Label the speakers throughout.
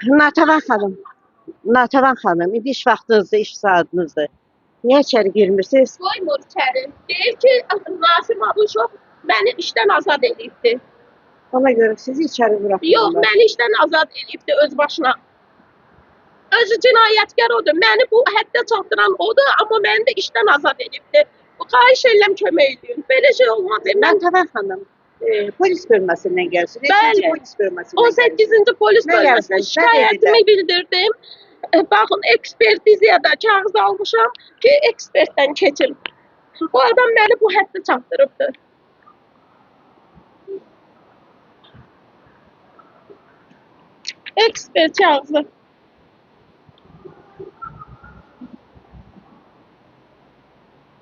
Speaker 1: Natəvan xanım, Natəvan xanım, indi iş vaxtınızdır, iş saatınızdır. Niyə içəri girmirsiniz?
Speaker 2: Qoymur içəri. Deyir ki, Nasim Abuşov məni işdən azad edibdi.
Speaker 1: Ona görə sizi içəri
Speaker 2: Yox,
Speaker 1: buraxmırlar.
Speaker 2: məni işdən azad edibdi öz başına. Özü cinayətkar odur. Məni bu həddə çatdıran odur, amma məni də işdən azad edibdi. Xahiş edirəm kömək edin. Belə şey olmaz. Mən
Speaker 1: Natəvan xanım, polis bölməsindən gəlsin.
Speaker 2: Bəli.
Speaker 1: Polis bölməsindən
Speaker 2: 18-ci polis
Speaker 1: Nə
Speaker 2: bölməsinə
Speaker 1: yazmış? Nə
Speaker 2: şikayətimi bildirdim. Baxın, ekspertizaya da kağız almışam ki, ekspertdən keçir. Bu adam məni bu həddə çatdırıbdı. Ekspert kağızı.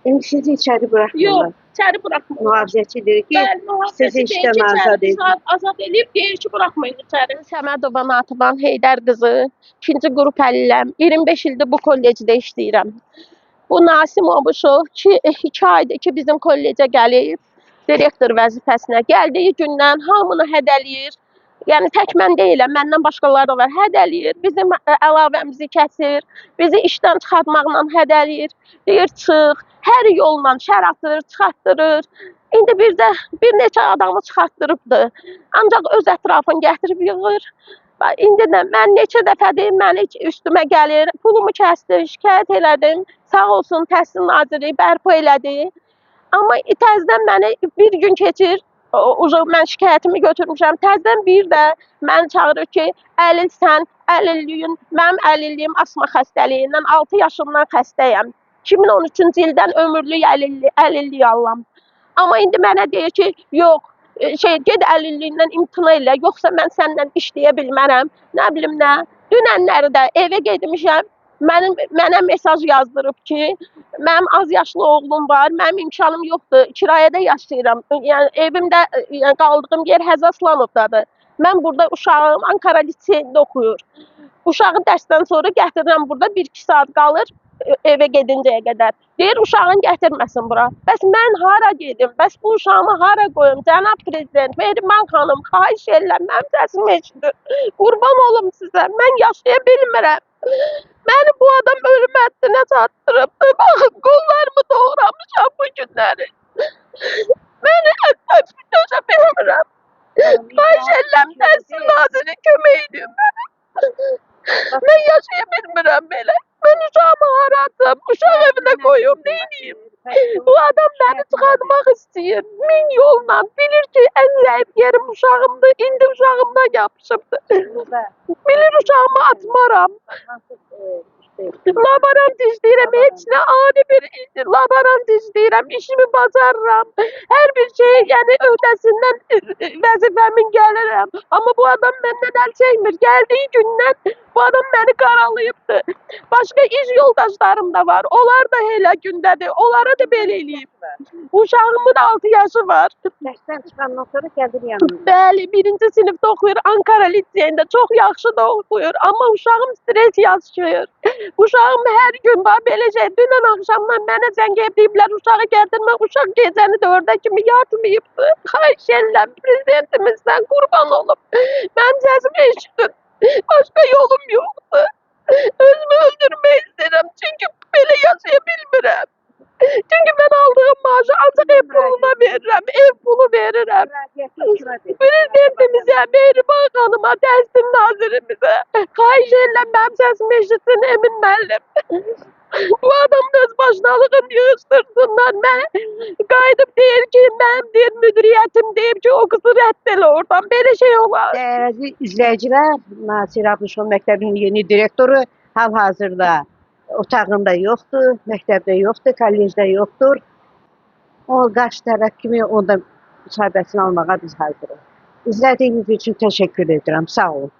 Speaker 1: İndi sizi içəri buraxmırlar.
Speaker 2: Yox, içəri buraxmır.
Speaker 1: Mühafizəçi deyir ki,
Speaker 2: Bəli, mühafizəçi
Speaker 1: sizi
Speaker 2: deyir
Speaker 1: işdən
Speaker 2: ki,
Speaker 1: azad
Speaker 2: içəri
Speaker 1: edin.
Speaker 2: azad edib, deyir ki, buraxmayın içəri. Səmədova Nativan Heydər qızı, 2-ci qrup əliləm. 25 ildir bu kollecdə işləyirəm. Bu Nasim Abuşov 2 aydır ki, bizim kollecə gəlib, direktor vəzifəsinə. Gəldiyi gündən hamını hədələyir. Yəni tək mən deyiləm, məndən başqaları da var. Hədələyir, bizim əlavəmizi kəsir, bizi işdən çıxartmaqla hədələyir. Deyir çıx, hər yolla şər atır, çıxartdırır. İndi bir neçə adamı çıxartdırıbdı. Ancaq öz ətrafını gətirib yığır. İndi də mən neçə dəfədir məni üstümə gəlir, pulumu kəsdi, şikayət elədim. Sağ olsun Təhsil Naziri bərpa elədi. Amma təzədən məni bir gün keçir, mən şikayətimi götürmüşəm. Təzədən bir də məni çağırır ki, əlilsən, əlilliyin, mənim əlilliyim asma xəstəliyindən 6 yaşımdan xəstəyəm. 2013-cü ildən ömürlük əlillik alıram. Amma indi mənə deyir ki, yox, ged əlilliyindən imtina elə, yoxsa mən səndən işləyə bilmərəm. Nə bilim nə. Dünənləri də evə getmişəm. Mənə mesaj yazdırıb ki, mənim az yaşlı oğlum var, mənim imkanım yoxdur, kirayədə yaşayıram. Yəni evimdə qaldığım yer Həzəslanovdadır. Mən burada uşağım Ankara liseyində oxuyur. Uşağı dərsdən sonra gətirirəm burada 1-2 saat qalır evə gedincəyə qədər. Deyir uşağını gətirməsin bura. Bəs mən hara gedim? Bəs bu uşağımı hara qoyum? Cənab prezident, Mehriban xanım, xahiş edirəm, mənim səsimi eşidin. Qurban olum sizə, mən yaşaya bilmirəm. Məni bu adam ölüm həddinə çatdırıbdı. Baxın, qollarımı doğramışam bu günləri. Məni hətta dözə bilmirəm. Xahiş edirəm, Təhsil Naziri kömək edin mənə. Mən yaşaya bilmirəm belə. Mən uşağımı haradım, uşaq evinə qoyum, neyniyim? Bu adam məni çıxartmaq istəyir. 1000 yolla bilir ki, ən zəif yerim uşağımdır. İndi uşağımdan yapışıbdır. Bilir uşağımı atmaram. Laborant işləyirəm, heç nə ani bir laborant işləyirəm, işimi bacarıram. Hər bir şey, yəni öhdəsindən vəzifəmin gəlirəm. Amma bu adam məndən əl çəkmir. Gəldiyi gündən bu adam məni qaralayıbdır. Başqa iş yoldaşlarım da var. Onlar da elə gündədir. Onlara da belə eləyib. Uşağımın 6 yaşı var.
Speaker 1: Dərsdən çıxandan sonra gəlir yanımda.
Speaker 2: Bəli, 1-ci sinifdə oxuyur. Ankara liseyində çox yaxşı da oxuyur. Amma uşağım stres yaşayır. Uşağım hər gün belə şey. Dünən axşamdan mənə zəng ediblər, uşağı gətirmə. Uşaq gecəni 4-ə kimi yatmayıbdı. Xahiş edirəm prezidentimizdən qurban olub. Mənim səsimi eşidin. Başqa yolum yoxdur. Özümü öldürmək istəyirəm. Çünki belə yaşaya bilmirəm. Çünki mən aldığım maaşı ancaq ev puluna verirəm. Ev pulu verirəm. Prezidentimizə, Mehriban xanıma, Təhsil Nazirimizə xahiş edirəm mənim səsimi eşitsin Emin müəllim. Bu adam öz başınalığını yığışdırsınlar. Mən qayıdıb deyir ki, mənim deyir müdiriyyətim deyib ki, o qızı rədd elə oradan. Belə şey olar.
Speaker 1: Dəyərli izləyicilər, Nasir Abuşov məktəbinin yeni direktoru hal-hazırda otağında yoxdur, məktəbdə yoxdur, kollecdə yoxdur. O qarşı tərəf kimi onda müsahibəsini almağa biz hazırıq. İzlədiyiniz üçün təşəkkür edirəm. Sağ olun.